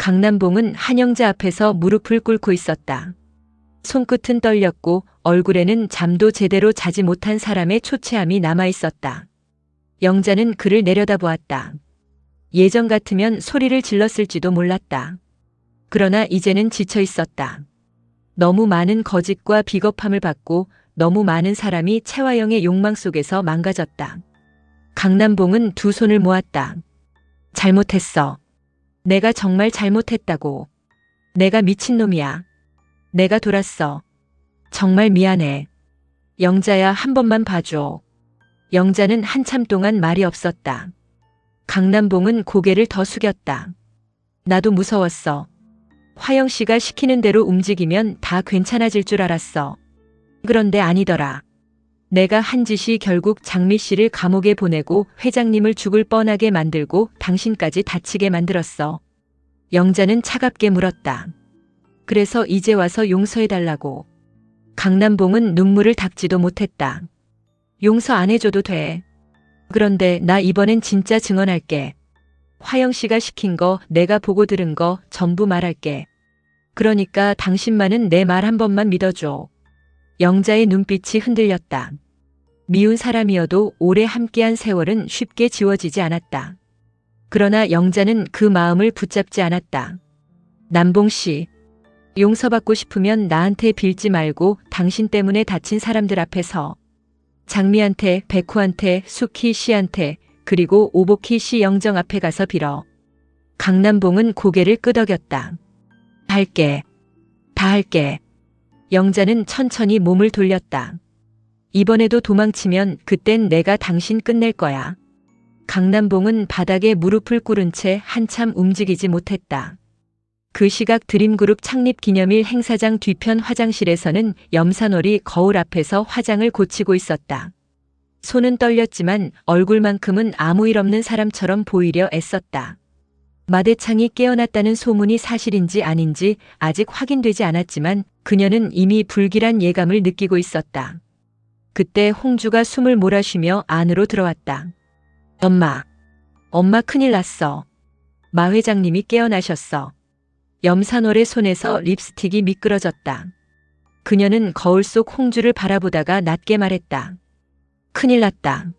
강남봉은 한영자 앞에서 무릎을 꿇고 있었다. 손끝은 떨렸고 얼굴에는 잠도 제대로 자지 못한 사람의 초췌함이 남아 있었다. 영자는 그를 내려다보았다. 예전 같으면 소리를 질렀을지도 몰랐다. 그러나 이제는 지쳐 있었다. 너무 많은 거짓과 비겁함을 받고 너무 많은 사람이 채화영의 욕망 속에서 망가졌다. 강남봉은 두 손을 모았다. 잘못했어. 내가 정말 잘못했다고. 내가 미친놈이야. 내가 돌았어. 정말 미안해. 영자야, 한 번만 봐줘. 영자는 한참 동안 말이 없었다. 강남봉은 고개를 더 숙였다. 나도 무서웠어. 화영 씨가 시키는 대로 움직이면 다 괜찮아질 줄 알았어. 그런데 아니더라. 내가 한 짓이 결국 장미 씨를 감옥에 보내고 회장님을 죽을 뻔하게 만들고 당신까지 다치게 만들었어. 영자는 차갑게 물었다. 그래서 이제 와서 용서해달라고. 강남봉은 눈물을 닦지도 못했다. 용서 안 해줘도 돼. 그런데 나 이번엔 진짜 증언할게. 화영 씨가 시킨 거, 내가 보고 들은 거 전부 말할게. 그러니까 당신만은 내 말 한 번만 믿어줘. 영자의 눈빛이 흔들렸다. 미운 사람이어도 오래 함께한 세월은 쉽게 지워지지 않았다. 그러나 영자는 그 마음을 붙잡지 않았다. 남봉 씨, 용서받고 싶으면 나한테 빌지 말고 당신 때문에 다친 사람들 앞에서 장미한테, 백호한테, 수키 씨한테, 그리고 오복희 씨 영정 앞에 가서 빌어. 강남봉은 고개를 끄덕였다. 할게. 다 할게. 영자는 천천히 몸을 돌렸다. 이번에도 도망치면 그땐 내가 당신 끝낼 거야. 강남봉은 바닥에 무릎을 꿇은 채 한참 움직이지 못했다. 그 시각 드림그룹 창립 기념일 행사장 뒤편 화장실에서는 염산월이 거울 앞에서 화장을 고치고 있었다. 손은 떨렸지만 얼굴만큼은 아무 일 없는 사람처럼 보이려 애썼다. 마대창이 깨어났다는 소문이 사실인지 아닌지 아직 확인되지 않았지만 그녀는 이미 불길한 예감을 느끼고 있었다. 그때 홍주가 숨을 몰아쉬며 안으로 들어왔다. 엄마 큰일 났어. 마 회장님이 깨어나셨어. 염산월의 손에서 립스틱이 미끄러졌다. 그녀는 거울 속 홍주를 바라보다가 낮게 말했다. 큰일 났다.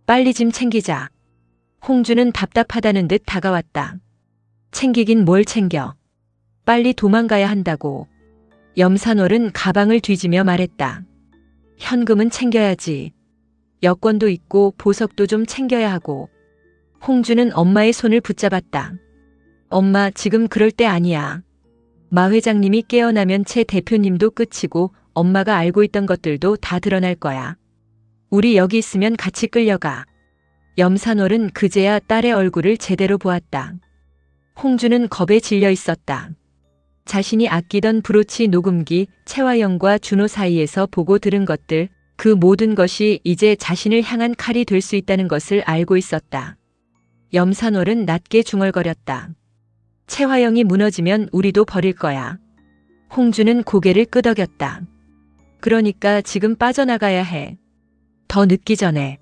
빨리 짐 챙기자. 홍주는 답답하다는 듯 다가왔다. 챙기긴 뭘 챙겨. 빨리 도망가야 한다고. 염산월은 가방을 뒤지며 말했다. 현금은 챙겨야지. 여권도 있고 보석도 좀 챙겨야 하고. 홍주는 엄마의 손을 붙잡았다. 엄마, 지금 그럴 때 아니야. 마 회장님이 깨어나면 채 대표님도 끝이고 엄마가 알고 있던 것들도 다 드러날 거야. 우리 여기 있으면 같이 끌려가. 염산월은 그제야 딸의 얼굴을 제대로 보았다. 홍주는 겁에 질려 있었다. 자신이 아끼던 브로치 녹음기, 채화영과 준호 사이에서 보고 들은 것들, 그 모든 것이 이제 자신을 향한 칼이 될 수 있다는 것을 알고 있었다. 염산월은 낮게 중얼거렸다. 채화영이 무너지면 우리도 버릴 거야. 홍주는 고개를 끄덕였다. 그러니까 지금 빠져나가야 해. 더 늦기 전에.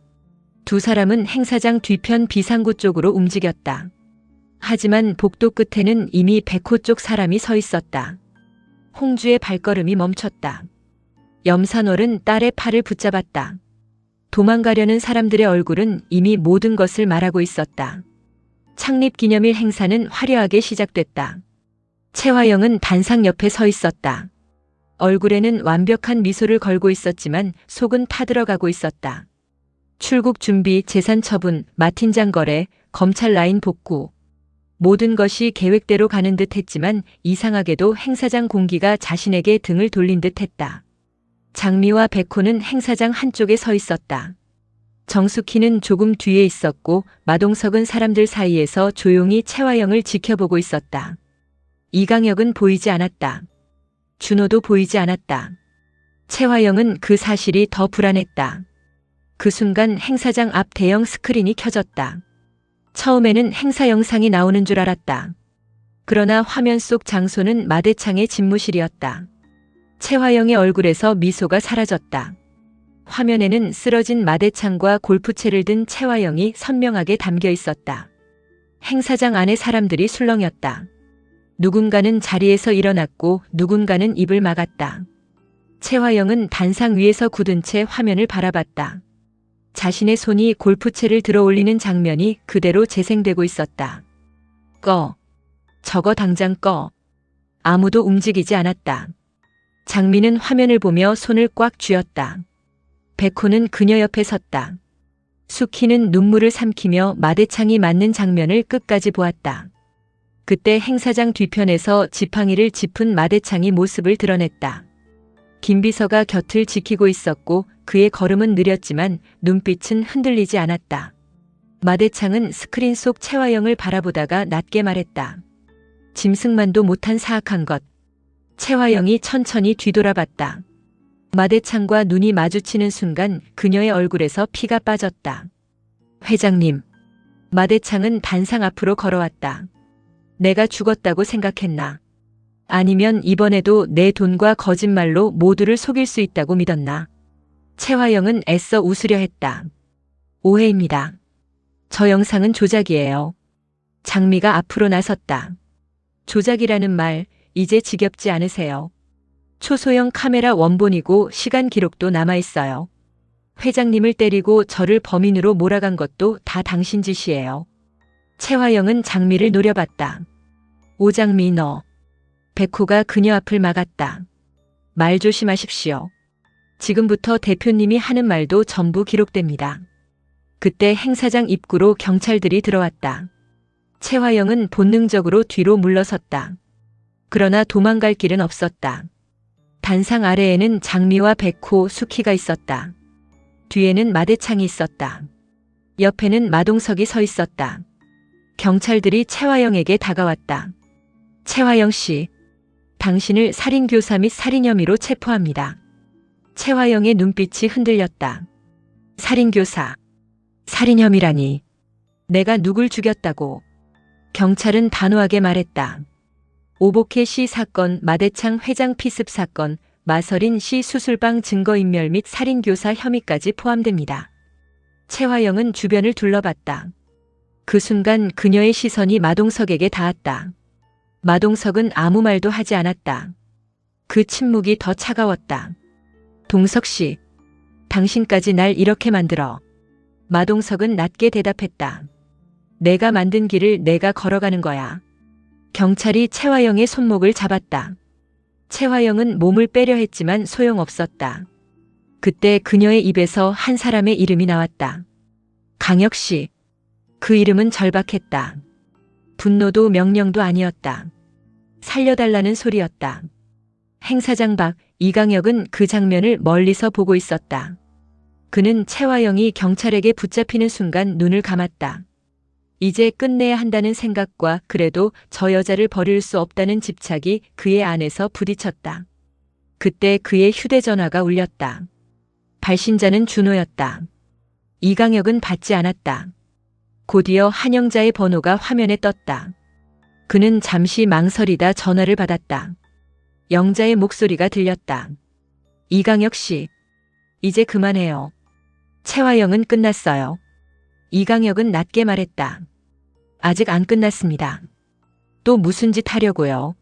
두 사람은 행사장 뒤편 비상구 쪽으로 움직였다. 하지만 복도 끝에는 이미 백호 쪽 사람이 서 있었다. 홍주의 발걸음이 멈췄다. 염산월은 딸의 팔을 붙잡았다. 도망가려는 사람들의 얼굴은 이미 모든 것을 말하고 있었다. 창립기념일 행사는 화려하게 시작됐다. 채화영은 단상 옆에 서 있었다. 얼굴에는 완벽한 미소를 걸고 있었지만 속은 타들어가고 있었다. 출국 준비, 재산 처분, 마 팀장 거래, 검찰 라인 복구. 모든 것이 계획대로 가는 듯 했지만 이상하게도 행사장 공기가 자신에게 등을 돌린 듯 했다. 장미와 백호는 행사장 한쪽에 서 있었다. 정숙희는 조금 뒤에 있었고 마동석은 사람들 사이에서 조용히 채화영을 지켜보고 있었다. 이강혁은 보이지 않았다. 준호도 보이지 않았다. 채화영은 그 사실이 더 불안했다. 그 순간 행사장 앞 대형 스크린이 켜졌다. 처음에는 행사 영상이 나오는 줄 알았다. 그러나 화면 속 장소는 마대창의 집무실이었다. 채화영의 얼굴에서 미소가 사라졌다. 화면에는 쓰러진 마대창과 골프채를 든 채화영이 선명하게 담겨 있었다. 행사장 안에 사람들이 술렁였다. 누군가는 자리에서 일어났고 누군가는 입을 막았다. 최화영은 단상 위에서 굳은 채 화면을 바라봤다. 자신의 손이 골프채를 들어 올리는 장면이 그대로 재생되고 있었다. 꺼. 저거 당장 꺼. 아무도 움직이지 않았다. 장미는 화면을 보며 손을 꽉 쥐었다. 백호는 그녀 옆에 섰다. 수키는 눈물을 삼키며 마대창이 맞는 장면을 끝까지 보았다. 그때 행사장 뒤편에서 지팡이를 짚은 마대창이 모습을 드러냈다. 김비서가 곁을 지키고 있었고 그의 걸음은 느렸지만 눈빛은 흔들리지 않았다. 마대창은 스크린 속 최화영을 바라보다가 낮게 말했다. 짐승만도 못한 사악한 것. 최화영이 천천히 뒤돌아봤다. 마대창과 눈이 마주치는 순간 그녀의 얼굴에서 피가 빠졌다. 회장님. 마대창은 단상 앞으로 걸어왔다. 내가 죽었다고 생각했나? 아니면 이번에도 내 돈과 거짓말로 모두를 속일 수 있다고 믿었나? 최화영은 애써 웃으려 했다. 오해입니다. 저 영상은 조작이에요. 장미가 앞으로 나섰다. 조작이라는 말 이제 지겹지 않으세요? 초소형 카메라 원본이고 시간 기록도 남아있어요. 회장님을 때리고 저를 범인으로 몰아간 것도 다 당신 짓이에요. 최화영은 장미를 노려봤다. 오장미 너. 백호가 그녀 앞을 막았다. 말 조심하십시오. 지금부터 대표님이 하는 말도 전부 기록됩니다. 그때 행사장 입구로 경찰들이 들어왔다. 최화영은 본능적으로 뒤로 물러섰다. 그러나 도망갈 길은 없었다. 단상 아래에는 장미와 백호, 수키가 있었다. 뒤에는 마대창이 있었다. 옆에는 마동석이 서 있었다. 경찰들이 최화영에게 다가왔다. 최화영 씨, 당신을 살인교사 및 살인 혐의로 체포합니다. 최화영의 눈빛이 흔들렸다. 살인교사, 살인 혐의라니. 내가 누굴 죽였다고. 경찰은 단호하게 말했다. 오복혜 씨 사건, 마대창 회장 피습 사건, 마서린 씨 수술방 증거인멸 및 살인교사 혐의까지 포함됩니다. 최화영은 주변을 둘러봤다. 그 순간 그녀의 시선이 마동석에게 닿았다. 마동석은 아무 말도 하지 않았다. 그 침묵이 더 차가웠다. 동석 씨, 당신까지 날 이렇게 만들어. 마동석은 낮게 대답했다. 내가 만든 길을 내가 걸어가는 거야. 경찰이 최화영의 손목을 잡았다. 최화영은 몸을 빼려 했지만 소용없었다. 그때 그녀의 입에서 한 사람의 이름이 나왔다. 강혁 씨. 그 이름은 절박했다. 분노도 명령도 아니었다. 살려달라는 소리였다. 행사장 밖 이강혁은 그 장면을 멀리서 보고 있었다. 그는 최화영이 경찰에게 붙잡히는 순간 눈을 감았다. 이제 끝내야 한다는 생각과 그래도 저 여자를 버릴 수 없다는 집착이 그의 안에서 부딪혔다. 그때 그의 휴대전화가 울렸다. 발신자는 준호였다. 이강혁은 받지 않았다. 곧이어 한영자의 번호가 화면에 떴다. 그는 잠시 망설이다 전화를 받았다. 영자의 목소리가 들렸다. 이강혁 씨, 이제 그만해요. 최화영은 끝났어요. 이강혁은 낮게 말했다. 아직 안 끝났습니다. 또 무슨 짓 하려고요?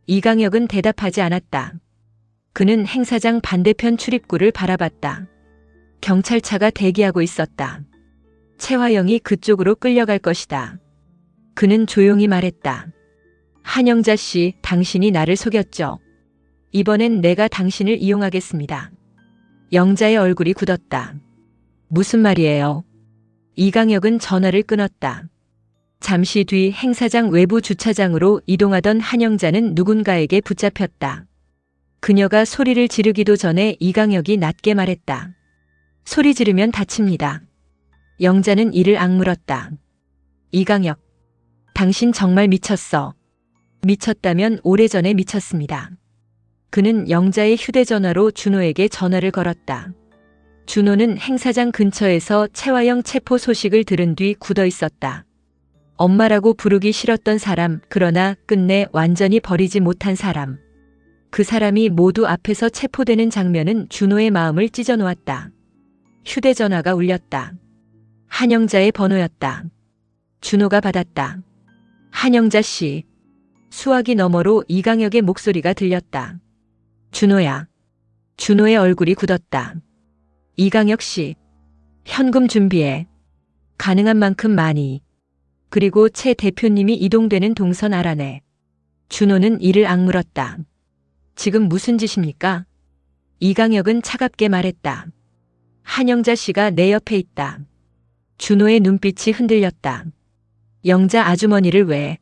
이강혁은 대답하지 않았다. 그는 행사장 반대편 출입구를 바라봤다. 경찰차가 대기하고 있었다. 최화영이 그쪽으로 끌려갈 것이다. 그는 조용히 말했다. 한영자 씨, 당신이 나를 속였죠. 이번엔 내가 당신을 이용하겠습니다. 영자의 얼굴이 굳었다. 무슨 말이에요? 이강혁은 전화를 끊었다. 잠시 뒤 행사장 외부 주차장으로 이동하던 한영자는 누군가에게 붙잡혔다. 그녀가 소리를 지르기도 전에 이강혁이 낮게 말했다. 소리 지르면 다칩니다. 영자는 이를 악물었다. 이강혁, 당신 정말 미쳤어. 미쳤다면 오래전에 미쳤습니다. 그는 영자의 휴대전화로 준호에게 전화를 걸었다. 준호는 행사장 근처에서 최화영 체포 소식을 들은 뒤 굳어 있었다. 엄마라고 부르기 싫었던 사람, 그러나 끝내 완전히 버리지 못한 사람. 그 사람이 모두 앞에서 체포되는 장면은 준호의 마음을 찢어놓았다. 휴대전화가 울렸다. 한영자의 번호였다. 준호가 받았다. 한영자 씨. 수화기 너머로 이강혁의 목소리가 들렸다. 준호야. 준호의 얼굴이 굳었다. 이강혁 씨. 현금 준비해. 가능한 만큼 많이. 그리고 최 대표님이 이동되는 동선 알아내. 준호는 이를 악물었다. 지금 무슨 짓입니까? 이강혁은 차갑게 말했다. 한영자 씨가 내 옆에 있다. 준호의 눈빛이 흔들렸다. 영자 아주머니를 왜?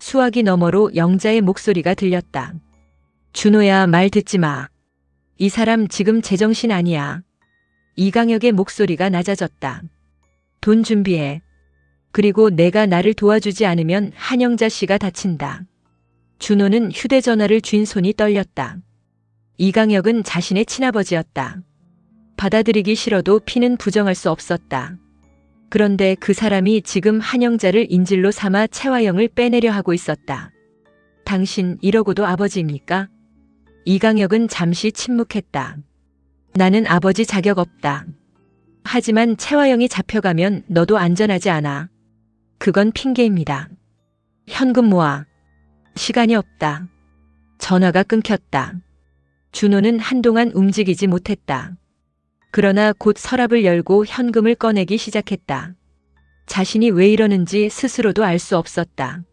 수화기 너머로 영자의 목소리가 들렸다. 준호야, 말 듣지 마. 이 사람 지금 제정신 아니야. 이강혁의 목소리가 낮아졌다. 돈 준비해. 그리고 내가 나를 도와주지 않으면 한영자 씨가 다친다. 준호는 휴대전화를 쥔 손이 떨렸다. 이강혁은 자신의 친아버지였다. 받아들이기 싫어도 피는 부정할 수 없었다. 그런데 그 사람이 지금 한영자를 인질로 삼아 채화영을 빼내려 하고 있었다. 당신 이러고도 아버지입니까? 이강혁은 잠시 침묵했다. 나는 아버지 자격 없다. 하지만 채화영이 잡혀가면 너도 안전하지 않아. 그건 핑계입니다. 현금 모아. 시간이 없다. 전화가 끊겼다. 준호는 한동안 움직이지 못했다. 그러나 곧 서랍을 열고 현금을 꺼내기 시작했다. 자신이 왜 이러는지 스스로도 알 수 없었다.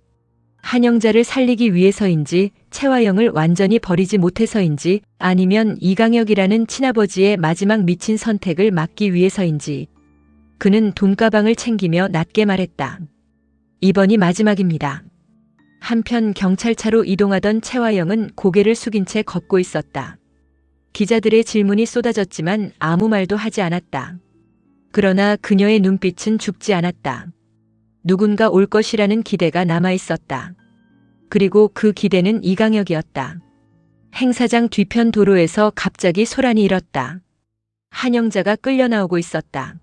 한영자를 살리기 위해서인지, 채화영을 완전히 버리지 못해서인지, 아니면 이강혁이라는 친아버지의 마지막 미친 선택을 막기 위해서인지. 그는 돈가방을 챙기며 낮게 말했다. 이번이 마지막입니다. 한편 경찰차로 이동하던 채화영은 고개를 숙인 채 걷고 있었다. 기자들의 질문이 쏟아졌지만 아무 말도 하지 않았다. 그러나 그녀의 눈빛은 죽지 않았다. 누군가 올 것이라는 기대가 남아 있었다. 그리고 그 기대는 이강혁이었다. 행사장 뒤편 도로에서 갑자기 소란이 일었다. 한영자가 끌려 나오고 있었다.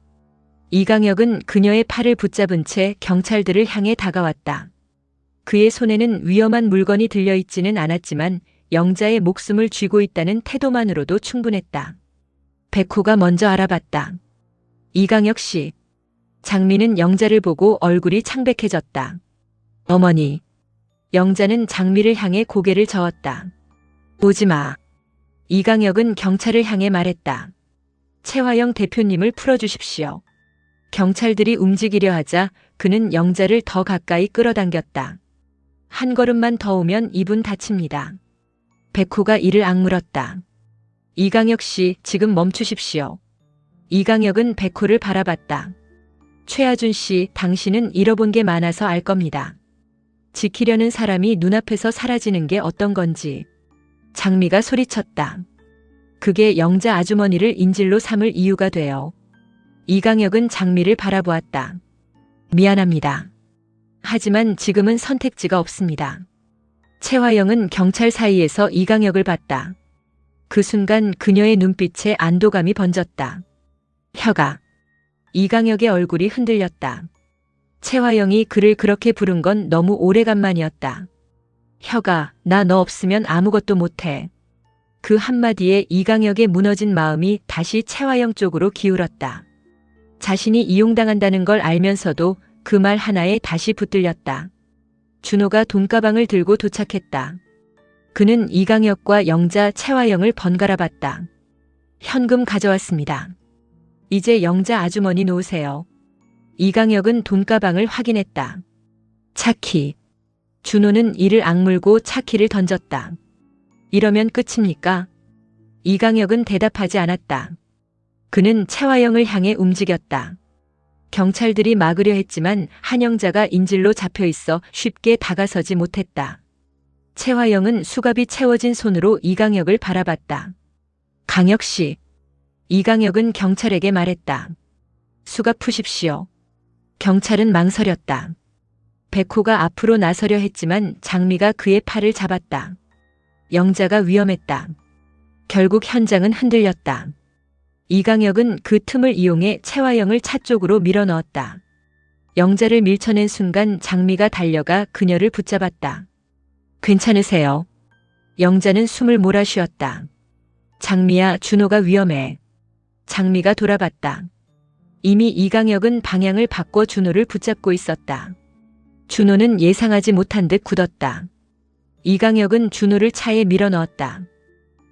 이강혁은 그녀의 팔을 붙잡은 채 경찰들을 향해 다가왔다. 그의 손에는 위험한 물건이 들려있지는 않았지만 영자의 목숨을 쥐고 있다는 태도만으로도 충분했다. 백호가 먼저 알아봤다. 이강혁 씨. 장미는 영자를 보고 얼굴이 창백해졌다. 어머니. 영자는 장미를 향해 고개를 저었다. 오지 마. 이강혁은 경찰을 향해 말했다. 채화영 대표님을 풀어주십시오. 경찰들이 움직이려 하자 그는 영자를 더 가까이 끌어당겼다. 한 걸음만 더 오면 이분 다칩니다. 백호가 이를 악물었다. 이강혁 씨, 지금 멈추십시오. 이강혁은 백호를 바라봤다. 최하준 씨, 당신은 잃어본 게 많아서 알 겁니다. 지키려는 사람이 눈앞에서 사라지는 게 어떤 건지. 장미가 소리쳤다. 그게 영자 아주머니를 인질로 삼을 이유가 돼요. 이강혁은 장미를 바라보았다. 미안합니다. 하지만 지금은 선택지가 없습니다. 채화영은 경찰 사이에서 이강혁을 봤다. 그 순간 그녀의 눈빛에 안도감이 번졌다. 혀가. 이강혁의 얼굴이 흔들렸다. 채화영이 그를 그렇게 부른 건 너무 오래간만이었다. 혀가, 나 너 없으면 아무것도 못해. 그 한마디에 이강혁의 무너진 마음이 다시 채화영 쪽으로 기울었다. 자신이 이용당한다는 걸 알면서도 그 말 하나에 다시 붙들렸다. 준호가 돈가방을 들고 도착했다. 그는 이강혁과 영자, 채화영을 번갈아 봤다. 현금 가져왔습니다. 이제 영자 아주머니 놓으세요. 이강혁은 돈가방을 확인했다. 차키. 준호는 이를 악물고 차키를 던졌다. 이러면 끝입니까? 이강혁은 대답하지 않았다. 그는 채화영을 향해 움직였다. 경찰들이 막으려 했지만 한영자가 인질로 잡혀 있어 쉽게 다가서지 못했다. 채화영은 수갑이 채워진 손으로 이강혁을 바라봤다. 강혁 씨. 이강혁은 경찰에게 말했다. 수갑 푸십시오. 경찰은 망설였다. 백호가 앞으로 나서려 했지만 장미가 그의 팔을 잡았다. 영자가 위험했다. 결국 현장은 흔들렸다. 이강혁은 그 틈을 이용해 채화영을 차 쪽으로 밀어넣었다. 영자를 밀쳐낸 순간 장미가 달려가 그녀를 붙잡았다. 괜찮으세요? 영자는 숨을 몰아쉬었다. 장미야, 준호가 위험해. 장미가 돌아봤다. 이미 이강혁은 방향을 바꿔 준호를 붙잡고 있었다. 준호는 예상하지 못한 듯 굳었다. 이강혁은 준호를 차에 밀어 넣었다.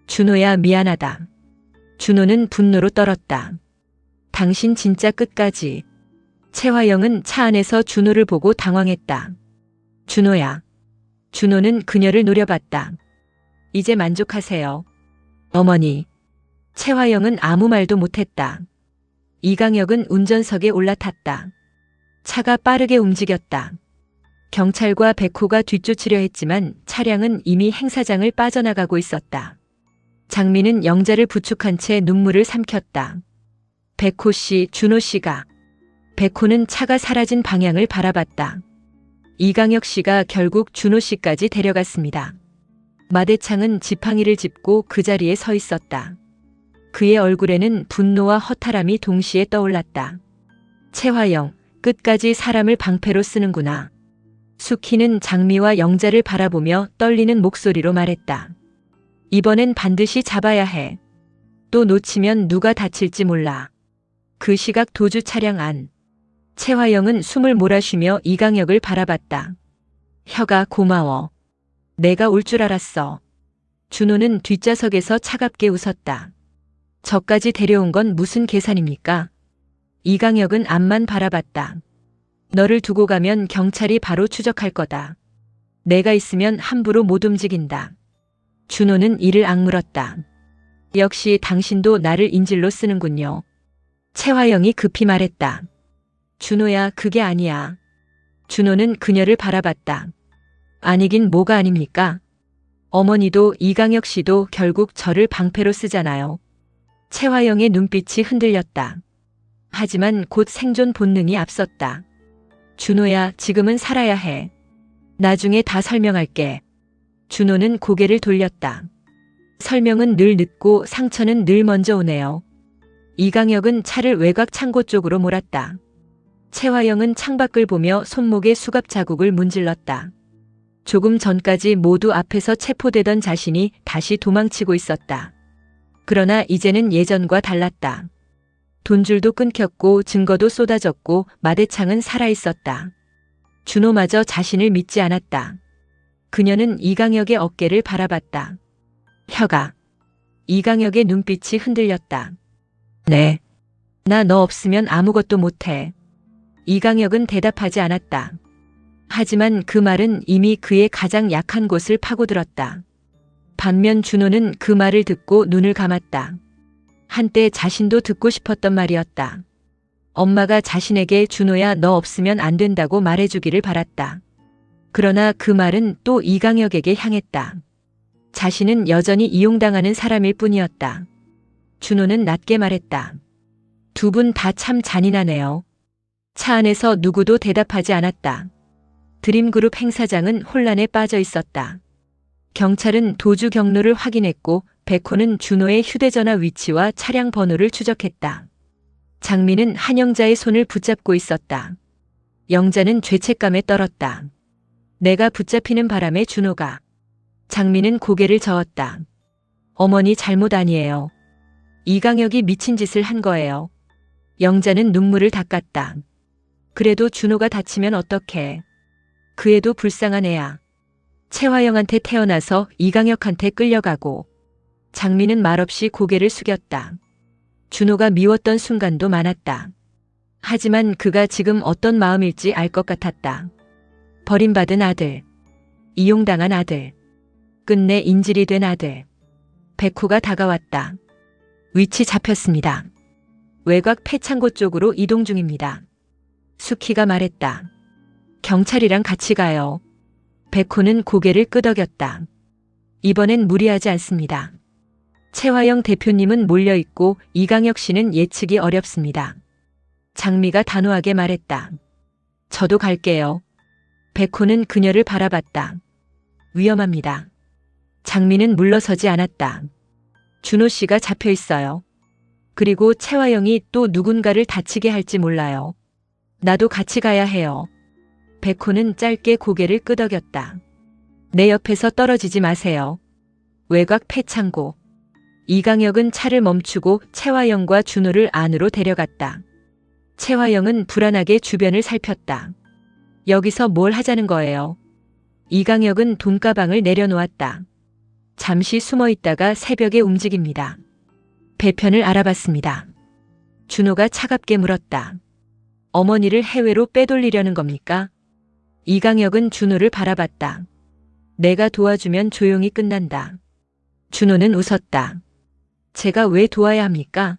준호야, 미안하다. 준호는 분노로 떨었다. 당신 진짜 끝까지. 최화영은 차 안에서 준호를 보고 당황했다. 준호야. 준호는 그녀를 노려봤다. 이제 만족하세요. 어머니. 최화영은 아무 말도 못했다. 이강혁은 운전석에 올라탔다. 차가 빠르게 움직였다. 경찰과 백호가 뒤쫓으려 했지만 차량은 이미 행사장을 빠져나가고 있었다. 장미는 영자를 부축한 채 눈물을 삼켰다. 백호 씨, 준호 씨가. 백호는 차가 사라진 방향을 바라봤다. 이강혁 씨가 결국 준호 씨까지 데려갔습니다. 마대창은 지팡이를 짚고 그 자리에 서 있었다. 그의 얼굴에는 분노와 허탈함이 동시에 떠올랐다. 최화영, 끝까지 사람을 방패로 쓰는구나. 수키는 장미와 영자를 바라보며 떨리는 목소리로 말했다. 이번엔 반드시 잡아야 해. 또 놓치면 누가 다칠지 몰라. 그 시각 도주 차량 안. 최화영은 숨을 몰아쉬며 이강혁을 바라봤다. 혁아, 고마워. 내가 올 줄 알았어. 준호는 뒷좌석에서 차갑게 웃었다. 저까지 데려온 건 무슨 계산입니까? 이강혁은 앞만 바라봤다. 너를 두고 가면 경찰이 바로 추적할 거다. 내가 있으면 함부로 못 움직인다. 준호는 이를 악물었다. 역시 당신도 나를 인질로 쓰는군요. 최화영이 급히 말했다. 준호야, 그게 아니야. 준호는 그녀를 바라봤다. 아니긴 뭐가 아닙니까? 어머니도 이강혁 씨도 결국 저를 방패로 쓰잖아요. 최화영의 눈빛이 흔들렸다. 하지만 곧 생존 본능이 앞섰다. 준호야, 지금은 살아야 해. 나중에 다 설명할게. 준호는 고개를 돌렸다. 설명은 늘 늦고 상처는 늘 먼저 오네요. 이강혁은 차를 외곽 창고 쪽으로 몰았다. 최화영은 창밖을 보며 손목에 수갑 자국을 문질렀다. 조금 전까지 모두 앞에서 체포되던 자신이 다시 도망치고 있었다. 그러나 이제는 예전과 달랐다. 돈줄도 끊겼고 증거도 쏟아졌고 마대창은 살아있었다. 준호마저 자신을 믿지 않았다. 그녀는 이강혁의 어깨를 바라봤다. 혁아. 이강혁의 눈빛이 흔들렸다. 네. 나 너 없으면 아무것도 못해. 이강혁은 대답하지 않았다. 하지만 그 말은 이미 그의 가장 약한 곳을 파고들었다. 반면 준호는 그 말을 듣고 눈을 감았다. 한때 자신도 듣고 싶었던 말이었다. 엄마가 자신에게 준호야, 너 없으면 안 된다고 말해주기를 바랐다. 그러나 그 말은 또 이강혁에게 향했다. 자신은 여전히 이용당하는 사람일 뿐이었다. 준호는 낮게 말했다. 두 분 다 참 잔인하네요. 차 안에서 누구도 대답하지 않았다. 드림그룹 행사장은 혼란에 빠져 있었다. 경찰은 도주 경로를 확인했고 백호는 준호의 휴대전화 위치와 차량 번호를 추적했다. 장미는 한영자의 손을 붙잡고 있었다. 영자는 죄책감에 떨었다. 내가 붙잡히는 바람에 준호가. 장미는 고개를 저었다. 어머니 잘못 아니에요. 이강혁이 미친 짓을 한 거예요. 영자는 눈물을 닦았다. 그래도 준호가 다치면 어떡해. 그 애도 불쌍한 애야. 최화영한테 태어나서 이강혁한테 끌려가고. 장미는 말없이 고개를 숙였다. 준호가 미웠던 순간도 많았다. 하지만 그가 지금 어떤 마음일지 알 것 같았다. 버림받은 아들. 이용당한 아들. 끝내 인질이 된 아들. 백호가 다가왔다. 위치 잡혔습니다. 외곽 폐창고 쪽으로 이동 중입니다. 수키가 말했다. 경찰이랑 같이 가요. 백호는 고개를 끄덕였다. 이번엔 무리하지 않습니다. 최화영 대표님은 몰려있고 이강혁 씨는 예측이 어렵습니다. 장미가 단호하게 말했다. 저도 갈게요. 백호는 그녀를 바라봤다. 위험합니다. 장미는 물러서지 않았다. 준호 씨가 잡혀 있어요. 그리고 최화영이 또 누군가를 다치게 할지 몰라요. 나도 같이 가야 해요. 백호는 짧게 고개를 끄덕였다. 내 옆에서 떨어지지 마세요. 외곽 폐창고. 이강혁은 차를 멈추고 최화영과 준호를 안으로 데려갔다. 최화영은 불안하게 주변을 살폈다. 여기서 뭘 하자는 거예요? 이강혁은 돈가방을 내려놓았다. 잠시 숨어 있다가 새벽에 움직입니다. 배편을 알아봤습니다. 준호가 차갑게 물었다. 어머니를 해외로 빼돌리려는 겁니까? 이강혁은 준호를 바라봤다. 내가 도와주면 조용히 끝난다. 준호는 웃었다. 제가 왜 도와야 합니까?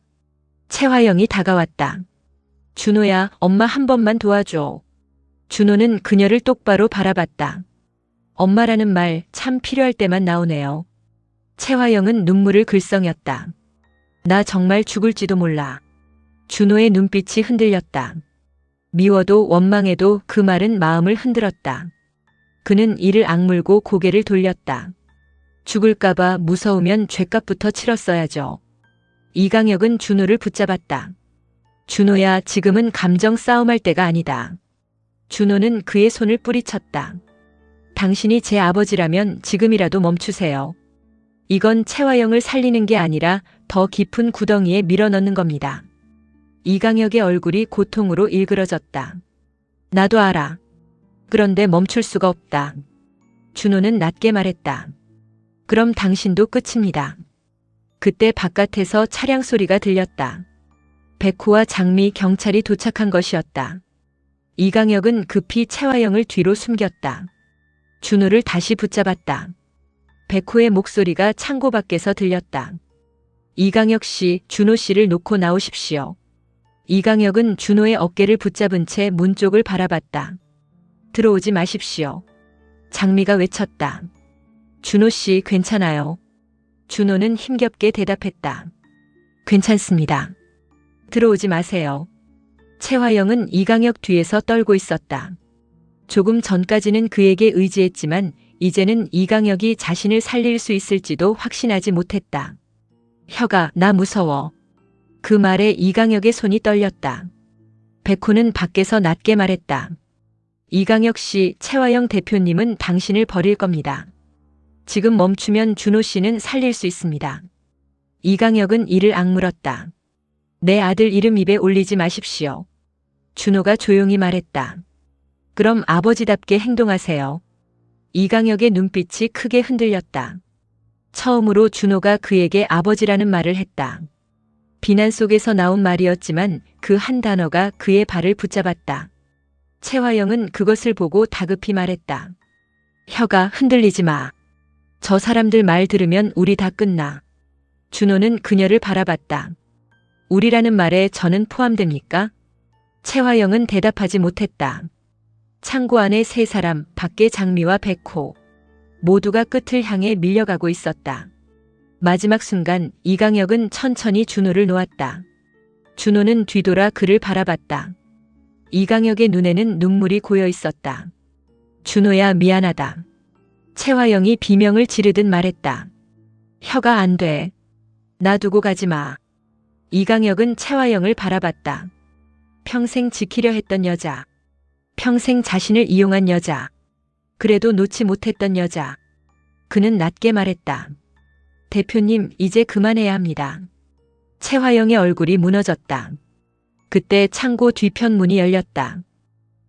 채화영이 다가왔다. 준호야, 엄마 한 번만 도와줘. 준호는 그녀를 똑바로 바라봤다. 엄마라는 말 참 필요할 때만 나오네요. 채화영은 눈물을 글썽였다. 나 정말 죽을지도 몰라. 준호의 눈빛이 흔들렸다. 미워도 원망해도 그 말은 마음을 흔들었다. 그는 이를 악물고 고개를 돌렸다. 죽을까봐 무서우면 죗값부터 치렀어야죠. 이강혁은 준호를 붙잡았다. 준호야, 지금은 감정 싸움할 때가 아니다. 준호는 그의 손을 뿌리쳤다. 당신이 제 아버지라면 지금이라도 멈추세요. 이건 채화영을 살리는 게 아니라 더 깊은 구덩이에 밀어넣는 겁니다. 이강혁의 얼굴이 고통으로 일그러졌다. 나도 알아. 그런데 멈출 수가 없다. 준호는 낮게 말했다. 그럼 당신도 끝입니다. 그때 바깥에서 차량 소리가 들렸다. 백호와 장미, 경찰이 도착한 것이었다. 이강혁은 급히 채화영을 뒤로 숨겼다. 준호를 다시 붙잡았다. 백호의 목소리가 창고 밖에서 들렸다. 이강혁 씨, 준호 씨를 놓고 나오십시오. 이강혁은 준호의 어깨를 붙잡은 채 문 쪽을 바라봤다. 들어오지 마십시오. 장미가 외쳤다. 준호 씨, 괜찮아요. 준호는 힘겹게 대답했다. 괜찮습니다. 들어오지 마세요. 채화영은 이강혁 뒤에서 떨고 있었다. 조금 전까지는 그에게 의지했지만 이제는 이강혁이 자신을 살릴 수 있을지도 확신하지 못했다. 혁아, 나 무서워. 그 말에 이강혁의 손이 떨렸다. 백호는 밖에서 낮게 말했다. 이강혁 씨, 채화영 대표님은 당신을 버릴 겁니다. 지금 멈추면 준호 씨는 살릴 수 있습니다. 이강혁은 이를 악물었다. 내 아들 이름 입에 올리지 마십시오. 준호가 조용히 말했다. 그럼 아버지답게 행동하세요. 이강혁의 눈빛이 크게 흔들렸다. 처음으로 준호가 그에게 아버지라는 말을 했다. 비난 속에서 나온 말이었지만 그 한 단어가 그의 발을 붙잡았다. 채화영은 그것을 보고 다급히 말했다. 혁아, 흔들리지 마. 저 사람들 말 들으면 우리 다 끝나. 준호는 그녀를 바라봤다. 우리라는 말에 저는 포함됩니까? 채화영은 대답하지 못했다. 창고 안에 세 사람, 밖에 장미와 백호. 모두가 끝을 향해 밀려가고 있었다. 마지막 순간 이강혁은 천천히 준호를 놓았다. 준호는 뒤돌아 그를 바라봤다. 이강혁의 눈에는 눈물이 고여 있었다. 준호야, 미안하다. 채화영이 비명을 지르듯 말했다. 혁아, 안 돼. 나 두고 가지 마. 이강혁은 채화영을 바라봤다. 평생 지키려 했던 여자. 평생 자신을 이용한 여자. 그래도 놓지 못했던 여자. 그는 낮게 말했다. 대표님, 이제 그만해야 합니다. 채화영의 얼굴이 무너졌다. 그때 창고 뒤편 문이 열렸다.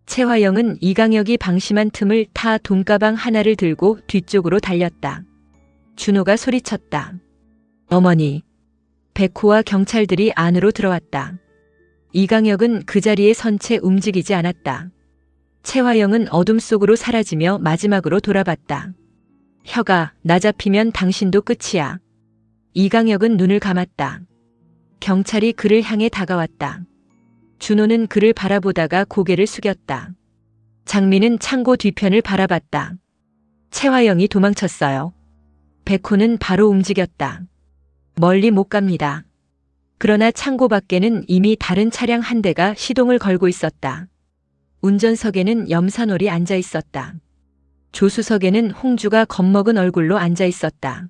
채화영은 이강혁이 방심한 틈을 타 돈가방 하나를 들고 뒤쪽으로 달렸다. 준호가 소리쳤다. 어머니. 백호와 경찰들이 안으로 들어왔다. 이강혁은 그 자리에 선 채 움직이지 않았다. 채화영은 어둠 속으로 사라지며 마지막으로 돌아봤다. 혁아, 나 잡히면 당신도 끝이야. 이강혁은 눈을 감았다. 경찰이 그를 향해 다가왔다. 준호는 그를 바라보다가 고개를 숙였다. 장미는 창고 뒤편을 바라봤다. 채화영이 도망쳤어요. 백호는 바로 움직였다. 멀리 못 갑니다. 그러나 창고 밖에는 이미 다른 차량 한 대가 시동을 걸고 있었다. 운전석에는 염산월이 앉아 있었다. 조수석에는 홍주가 겁먹은 얼굴로 앉아 있었다.